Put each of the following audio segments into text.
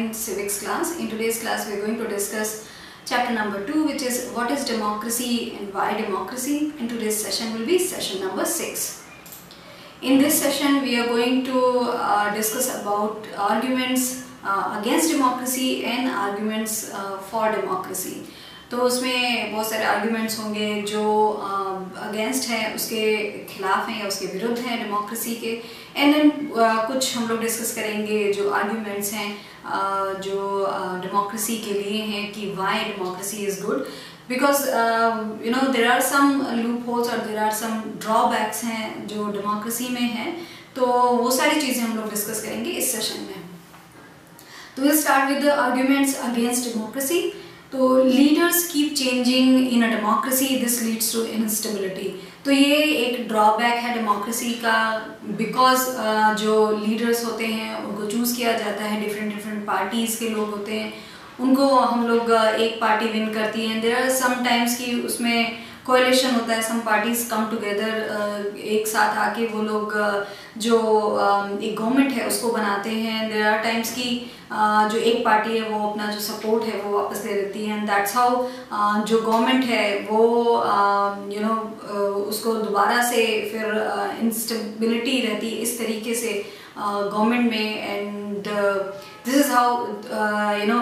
9 civics class. In today's class we are going to discuss chapter number 2, which is what is democracy and why democracy. In today's session will be session number 6. In this session we are going to discuss about arguments against democracy and arguments for democracy. तो उसमें बहुत सारे arguments होंगे जो against हैं, उसके खिलाफ हैं या उसके विरुद्ध हैं डेमोक्रेसी के, एंड देन कुछ हम लोग डिस्कस करेंगे जो आर्ग्यूमेंट्स हैं जो डेमोक्रेसी के लिए हैं कि why democracy is good, because you know there are some loopholes और देयर आर सम ड्रॉबैक्स हैं जो डेमोक्रेसी में हैं. तो वो सारी चीज़ें हम लोग डिस्कस करेंगे इस सेशन में. तो will start with the arguments against democracy. तो leaders keep changing in a democracy, this leads to instability. तो ये एक ड्रॉबैक है डेमोक्रेसी का, बिकॉज जो लीडर्स होते हैं उनको चूज़ किया जाता है, डिफरेंट पार्टीज़ के लोग होते हैं, उनको हम लोग एक पार्टी विन करती है. देयर आर सम टाइम्स कि उसमें कोएलिशन होता है, सम पार्टीज कम टुगेदर, एक साथ आके वो लोग जो एक गवर्नमेंट है उसको बनाते हैं. देयर आर टाइम्स कि जो एक पार्टी है वो अपना जो सपोर्ट है वो वापस ले लेती है, एंड दैट्स हाउ जो गवर्नमेंट है वो यू नो उसको दोबारा से फिर इंस्टेबिलिटी रहती है इस तरीके से गवर्नमेंट में. And this is how you know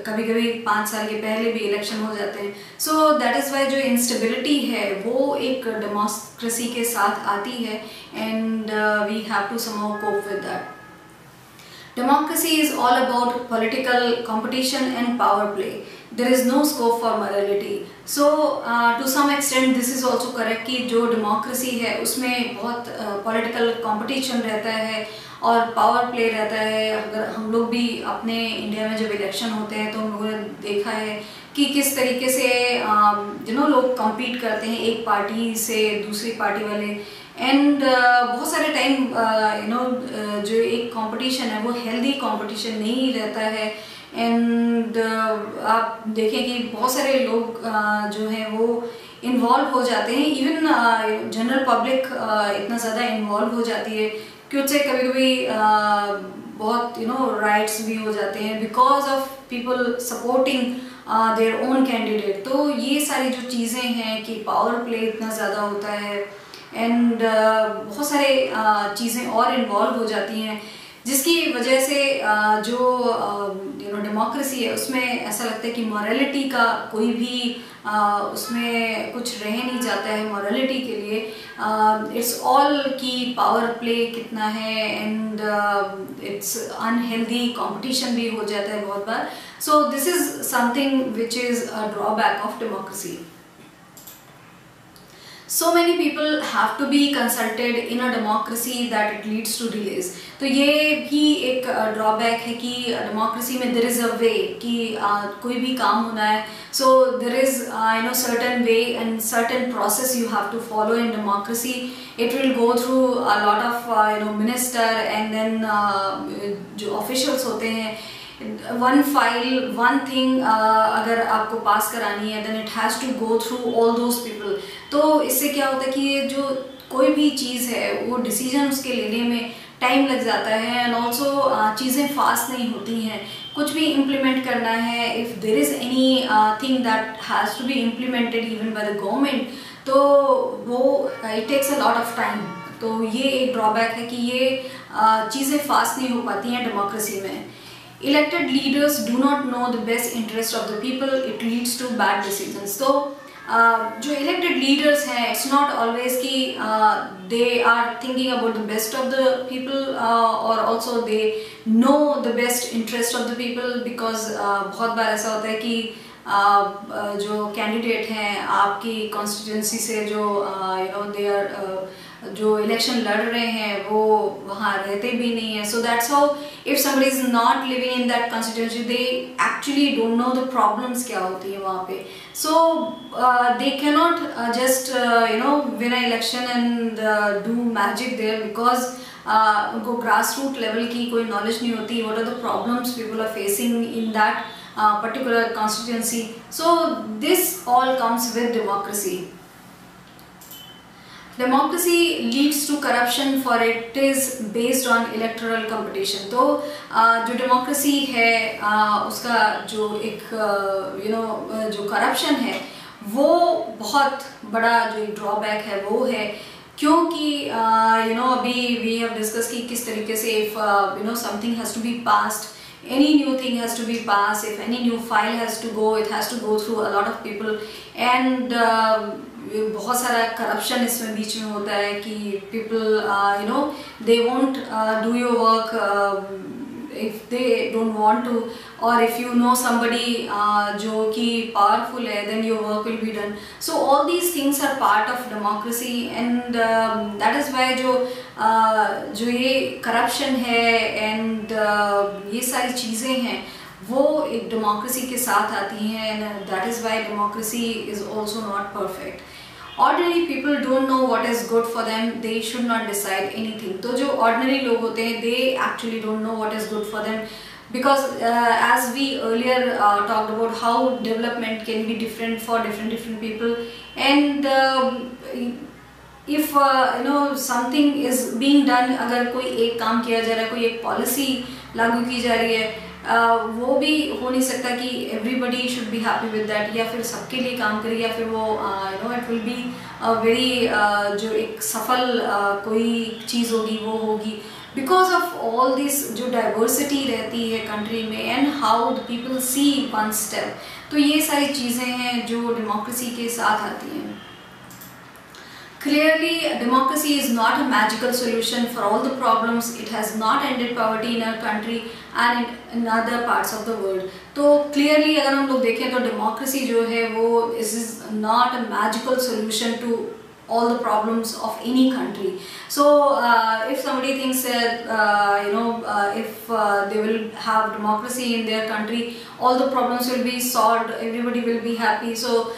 कभी कभी 5 साल के पहले भी इलेक्शन हो जाते हैं. सो दैट इज़ वाई जो इंस्टेबिलिटी है वो एक डेमोक्रेसी के साथ आती है, and we have to somehow cope with that. Democracy is all about political competition and power play. There is no scope for morality. So to some extent this is also correct कि जो democracy है उसमें बहुत political competition रहता है और power play रहता है. अगर हम लोग भी अपने इंडिया में जब इलेक्शन होते हैं तो हम लोगों ने देखा है कि किस तरीके से यू नो लोग compete करते हैं एक पार्टी से दूसरी पार्टी वाले, एंड बहुत सारे टाइम यू नो जो एक कंपटीशन है वो हेल्दी कंपटीशन नहीं रहता है. एंड आप देखें कि बहुत सारे लोग जो हैं वो इन्वॉल्व हो जाते हैं, इवन जनरल पब्लिक इतना ज़्यादा इन्वॉल्व हो जाती है कि उससे कभी कभी बहुत यू नो राइट्स भी हो जाते हैं because of people supporting their own candidate. तो ये सारी जो चीज़ें हैं कि पावर प्ले इतना ज़्यादा होता है एंड बहुत सारे चीज़ें और इन्वॉल्व हो जाती हैं जिसकी वजह से जो यू नो डेमोक्रेसी है उसमें ऐसा लगता है कि मॉरलिटी का कोई भी उसमें कुछ रह नहीं जाता है मॉरलिटी के लिए. इट्स ऑल कि पावर प्ले कितना है, एंड इट्स अनहेल्दी कंपटीशन भी हो जाता है बहुत बार. So this is something which is a drawback of democracy. So many people have to be consulted in a democracy that it leads to delays. तो ये भी एक ड्रॉबैक है कि डेमोक्रेसी में there is a way कि कोई भी काम होना है, so there is you know certain way and certain process you have to follow in democracy. It will go through a lot of you know minister and then जो officials होते हैं, one file one thing अगर आपको पास करानी है then it has to go through all those people. तो इससे क्या होता है कि ये जो कोई भी चीज़ है वो डिसीजन उसके लेने में टाइम लग जाता है, एंड ऑल्सो चीज़ें फास्ट नहीं होती हैं. कुछ भी इम्प्लीमेंट करना है, if there is anything that has to be implemented even by the government, तो वो it takes a lot of time. तो ये एक ड्रॉबैक है कि ये चीज़ें फास्ट नहीं हो पाती हैं डेमोक्रेसी में. Elected leaders do not know the best interest of the people. It leads to bad decisions. तो जो elected leaders हैं, it's not always कि they are thinking about the best of the people or also they know the best interest of the people, because बहुत बार ऐसा होता है कि जो कैंडिडेट हैं आपकी कॉन्स्टिट्यूंसी से जो यू नो दे आर जो इलेक्शन लड़ रहे हैं वो वहाँ रहते भी नहीं है. So that's how if somebody is not living in that constituency they actually don't know the problems क्या होती है वहाँ पे. So they cannot just you know win a election and do magic there, because उनको grass root level की कोई knowledge नहीं होती. What are the problems people are facing in that particular constituency. So this all comes with democracy. Democracy leads to corruption for it is based on electoral competition. तो जो democracy है उसका जो एक जो करप्शन है वो बहुत बड़ा जो एक ड्रॉबैक है वो है, क्योंकि अभी वी हैव डिस्कस कि किस तरीके से if something has to be passed, any new thing has to be passed, if any new file has to go, it has to go through a lot of people, and बहुत सारा corruption इसमें बीच में होता है कि people they won't do your work if they don't want to, or if you know somebody जो कि powerful है, then your work will be done. So all these things are part of democracy, and that is why जो ये corruption है and ये सारी चीज़ें हैं वो एक डेमोक्रेसी के साथ आती हैं, and that is why democracy is also not perfect. Ordinary people don't know what is good for them, they should not decide anything. तो जो ordinary लोग होते हैं they actually don't know what is good for them, because as we earlier talked about how development can be different for different people, and if something is being done, अगर कोई एक काम किया जा रहा है, कोई एक पॉलिसी लागू की जा रही है, वो भी हो नहीं सकता कि everybody should be happy with that, या फिर सबके लिए काम करे, या फिर वो इट विल बी वेरी जो एक सफल कोई चीज़ होगी वो होगी बिकॉज ऑफ ऑल दिस जो डाइवर्सिटी रहती है कंट्री में and how the people see one step. तो ये सारी चीज़ें हैं जो डेमोक्रेसी के साथ आती हैं। Clearly, democracy is not a magical solution for all the problems. It has not ended poverty in our country and in other parts of the world. तो clearly अगर हम लोग देखें तो democracy जो है वो is not a magical solution to all the problems of any country. So if somebody thinks that if they will have democracy in their country, all the problems will be solved, everybody will be happy. So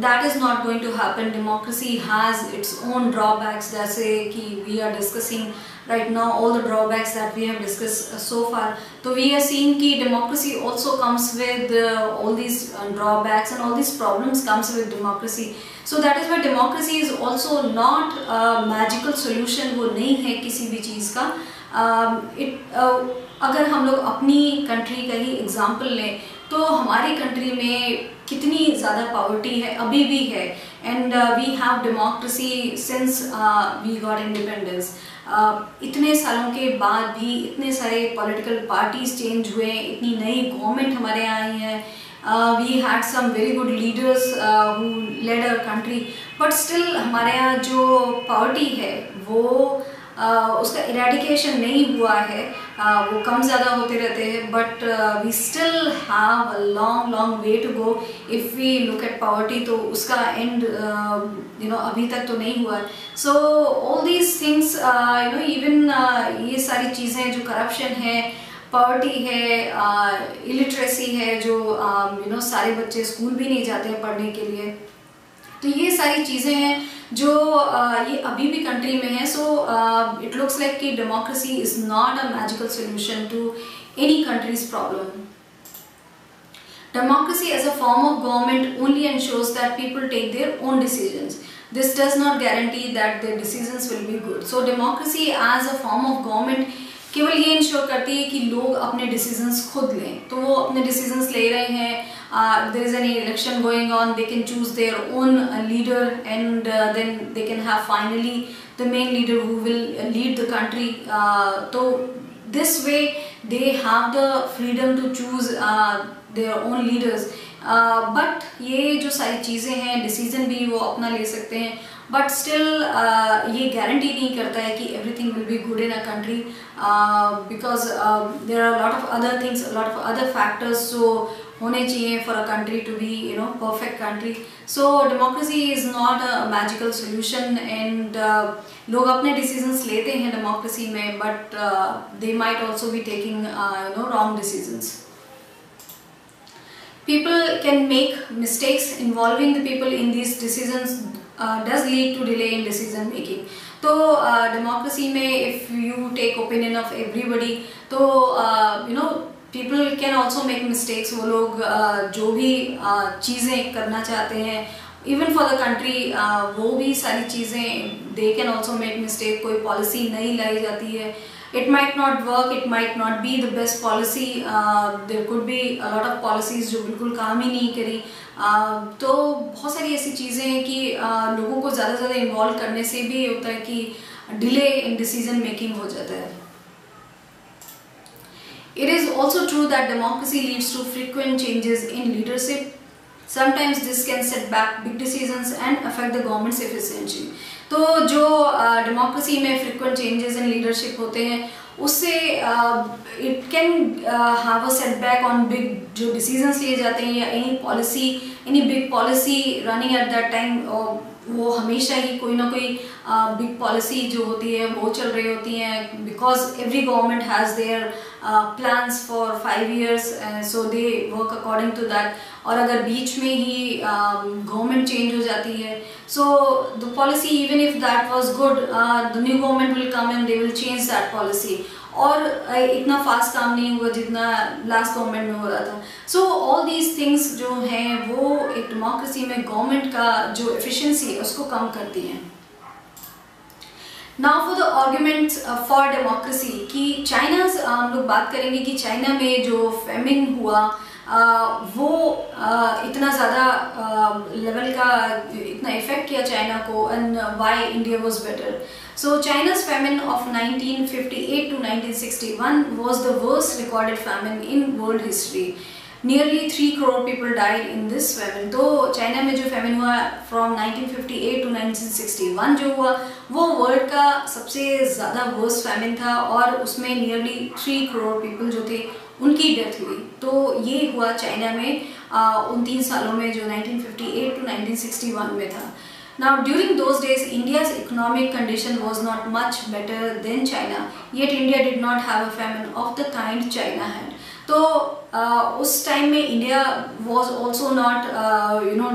that is not going to happen. Democracy has its own drawbacks. जैसे कि we are discussing right now all the drawbacks that we have discussed so far. So we are seeing कि democracy also comes with all these drawbacks, and all these problems comes with democracy. So that is why democracy is also not a magical solution. वो नहीं है किसी भी चीज़ का। अगर हम लोग अपनी कंट्री का ही एग्जाम्पल लें तो हमारी कंट्री में कितनी ज़्यादा पॉवर्टी है, अभी भी है, and we have democracy since we got independence. इतने सालों के बाद भी इतने सारे पॉलिटिकल पार्टीज चेंज हुए, इतनी नई गवर्नमेंट हमारे यहाँ आई है, we had some very good leaders who led our country, but still हमारे यहाँ जो पॉवर्टी है वो उसका इरेडिकेशन नहीं हुआ है, वो कम ज़्यादा होते रहते हैं, but we still have a long way to go if we look at poverty. तो उसका एंड अभी तक तो नहीं हुआ। So all these things even ये सारी चीज़ें जो करप्शन है, पॉवर्टी है, इलिटरेसी है, जो सारे बच्चे स्कूल भी नहीं जाते हैं पढ़ने के लिए, तो ये सारी चीज़ें हैं जो ये अभी भी कंट्री में है। सो इट लुक्स लाइक कि democracy is not a magical solution to any country's problem. Democracy as a form of government only ensures that people take their own decisions. This does not guarantee that their decisions will be good. So democracy as a form of government केवल ये ensure करती है कि लोग अपने decisions खुद लें, तो वो अपने डिसीजंस ले रहे हैं। there is any election going on, they can choose their own leader, and then they can have finally the main leader who will lead the country. So this way they have the freedom to choose their own leaders. But ये जो सारी चीज़ें हैं, decision भी वो अपना ले सकते हैं, बट स्टिल ये गारंटी नहीं करता है कि everything will be good in a country, because there are lot of other things, lot of other factors जो होने चाहिए for a country to be perfect country. So democracy is not a magical solution, and लोग अपने decisions लेते हैं democracy में, but they might also be taking wrong decisions. People can make mistakes. Involving the people in these decisions does lead to delay in decision making. तो democracy में if you take opinion of everybody, तो people can also make mistakes. वो लोग जो भी चीज़ें करना चाहते हैं इवन फॉर द कंट्री वो भी सारी चीज़ें they can also make mistake. कोई पॉलिसी नई लाई जाती है, it might not work, it might not be the best policy. There could be a lot of policies जो बिल्कुल काम ही नहीं करी. तो बहुत सारी ऐसी चीज़ें हैं कि लोगों को ज़्यादा से ज़्यादा इन्वॉल्व करने से भी होता है कि डिले इन डिसीजन मेकिंग हो जाता है. It is also true that democracy leads to frequent changes in leadership. Sometimes this can set back big decisions and affect the government's efficiency. तो जो डेमोक्रेसी में फ्रिक्वेंट चेंजेस इन लीडरशिप होते हैं उससे it can have a setback on big जो decisions लिए जाते हैं या any big policy running at that time. वो हमेशा ही कोई ना कोई बिग पॉलिसी जो होती है वो चल रही होती हैं because every government has their plans for 5 years, so they work according to that. और अगर बीच में ही गवर्नमेंट चेंज हो जाती है so the policy even if that was good the new government will come and they will change that policy. और इतना fast काम नहीं हुआ जितना लास्ट गवर्नमेंट में हो रहा था. सो ऑल दीज थिंग्स जो हैं वो एक डेमोक्रेसी में गवर्नमेंट का जो एफिशिएंसी है उसको कम करती हैं. Now for the arguments for democracy कि चाइना हम लोग बात करेंगे कि चाइना में जो फेमिन हुआ वो इतना ज़्यादा लेवल का इतना इफेक्ट किया चाइना को and why India was better. So China's famine of 1958 to 1961 was the worst recorded famine in world history. Nearly 3 crore people died in this famine. तो चाइना में जो famine हुआ from 1958 to 1961 जो हुआ वो world का सबसे ज़्यादा worst famine था और उसमें nearly 3 crore people जो थे उनकी डेथ हुई. तो ये हुआ चाइना में उन 3 सालों में जो 1958 to 1961 में था. Now during those days India's economic condition was not much better than China, yet India did not have a famine of the kind China had. तो उस टाइम में India was also not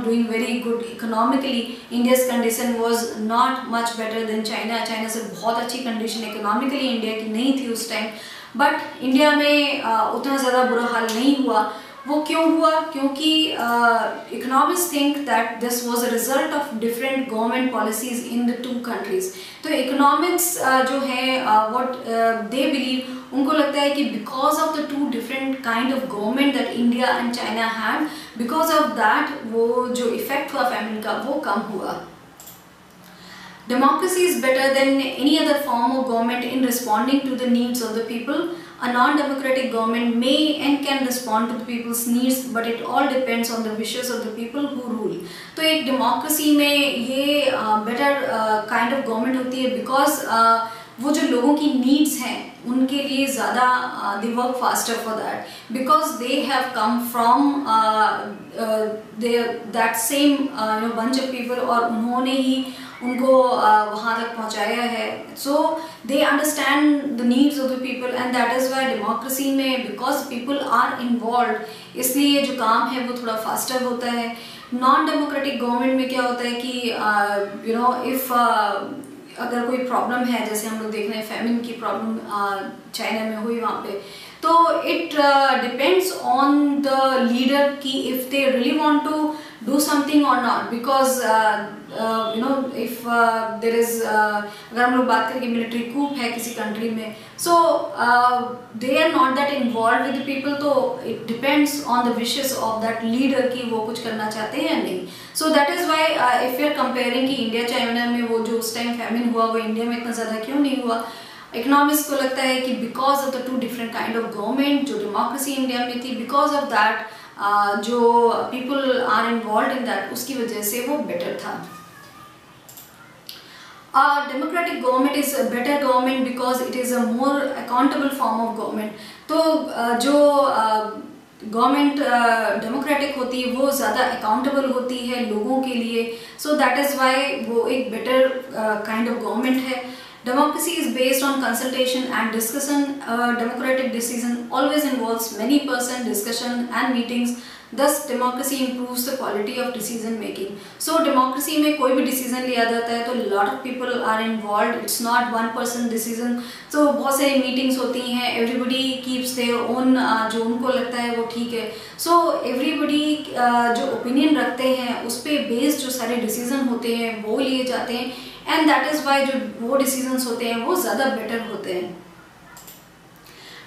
doing very good economically. India's condition was not much better than China. China से बहुत अच्छी condition economically India की नहीं थी उस टाइम. बट इंडिया में उतना ज़्यादा बुरा हाल नहीं हुआ. वो क्यों हुआ? क्योंकि economist think that this was a result of different government policies in the 2 countries. तो इकोनॉमिक्स जो है व्हाट दे बिलीव, उनको लगता है कि because of the 2 different kind of government that India and China had, because of that वो जो effect हुआ फैमिन का वो कम हुआ. Democracy is better than any other form of government in responding to the needs of the people. A non-democratic government may and can respond to the people's needs, but it all depends on the wishes of the people who rule. तो एक democracy में ये better kind of government होती है because वो जो लोगों की needs हैं उनके लिए ज़्यादा they work faster for that because they have come from that same bunch of people और उन्होंने ही उनको वहाँ तक पहुँचाया है. So they understand the needs of the people and that is why democracy में बिकॉज पीपल आर इन्वॉल्व इसलिए जो काम है वो थोड़ा फास्टर होता है. नॉन डेमोक्रेटिक गवर्नमेंट में क्या होता है कि इफ़ अगर कोई प्रॉब्लम है, जैसे हम लोग देख रहे हैं फेमिन की प्रॉब्लम चाइना में हुई वहाँ पे, तो it depends on the leader कि if they really want to do something or not because if there is अगर हम लोग बात करें कि मिलिट्री कूप है किसी कंट्री में, so they are not that involved with the people. तो it depends on the wishes of that leader कि वो कुछ करना चाहते हैं या नहीं. So that is why if you are comparing कि इंडिया चाइना में वो जो उस टाइम फैमिन हुआ वो इंडिया में इतना ज़्यादा क्यों नहीं हुआ, इकोनॉमिक्स को लगता है कि because of the 2 different kind of government जो डेमोक्रेसी इंडिया में थी, बिकॉज ऑफ दैट जो people are involve in that उसकी वजह से वो बेटर था. Democratic government is a better government because it is a more accountable form of government. तो जो गवर्नमेंट डेमोक्रेटिक होती है वो ज़्यादा अकाउंटेबल होती है लोगों के लिए. सो दैट इज़ वाई वो एक बेटर काइंड ऑफ गवर्नमेंट है. Democracy is based on consultation and discussion. A democratic decision always involves many person discussion and meetings. Thus, democracy improves the quality of decision making. So, democracy में कोई भी decision लिया जाता है तो lot of people are involved. It's not one person decision. So, बहुत सारी meetings होती हैं. Everybody keeps their own जो उनको लगता है वो ठीक है. So, everybody जो opinion रखते हैं उस पे based जो सारे decision होते हैं वो लिए जाते हैं. And that is why जो वो decisions होते हैं वो ज़्यादा better होते हैं.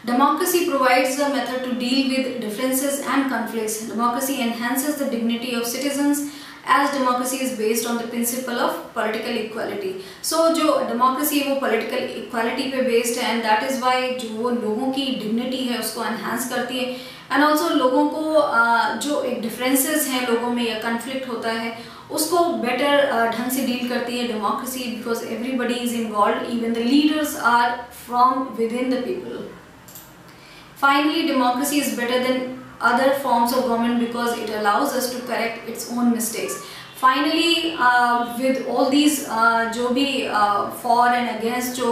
Democracy provides a method to deal with differences and conflicts. Democracy enhances the dignity of citizens as democracy is based on the principle of political equality. So जो democracy है वो political equality पे based है and that is why जो वो लोगों की dignity है उसको enhance करती है and also लोगों को जो एक differences हैं लोगों में या conflict होता है उसको better ढंग से deal करती है democracy because everybody is involved, even the leaders are from within the people. Finally, democracy is better than other forms of government because it allows us to correct its own mistakes. Finally, with all these जो भी for and against जो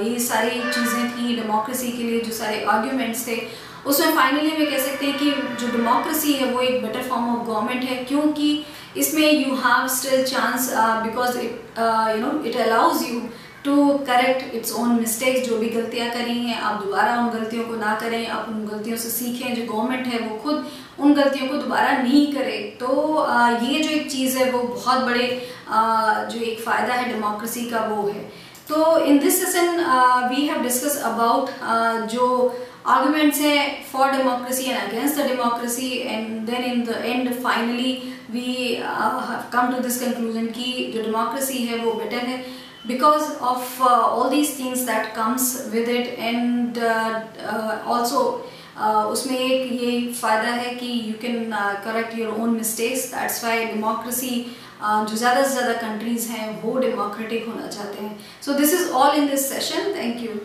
ये सारी चीज़ें थी democracy के लिए जो सारे arguments थे उसमें finally हम कह सकते हैं कि जो democracy है वो एक better form of government है क्योंकि इसमें you have still chance because it allows you to correct its own mistakes. जो भी गलतियाँ करी हैं आप दोबारा उन गलतियों को ना करें, आप उन गलतियों से सीखें. जो गवर्नमेंट है वो खुद उन गलतियों को दोबारा नहीं करे. तो ये जो एक चीज़ है वो बहुत बड़े जो एक फ़ायदा है डेमोक्रेसी का वो है. तो in this session we have discuss about जो arguments हैं for democracy and against the democracy and then in the end finally we have come to this conclusion कि जो democracy है वो better है because of all these things that comes with it and also उसमें एक ये फ़ायदा है कि you can correct your own mistakes. That's why democracy जो ज़्यादा से ज़्यादा countries हैं वो democratic होना चाहते हैं. So this is all in this session. Thank you.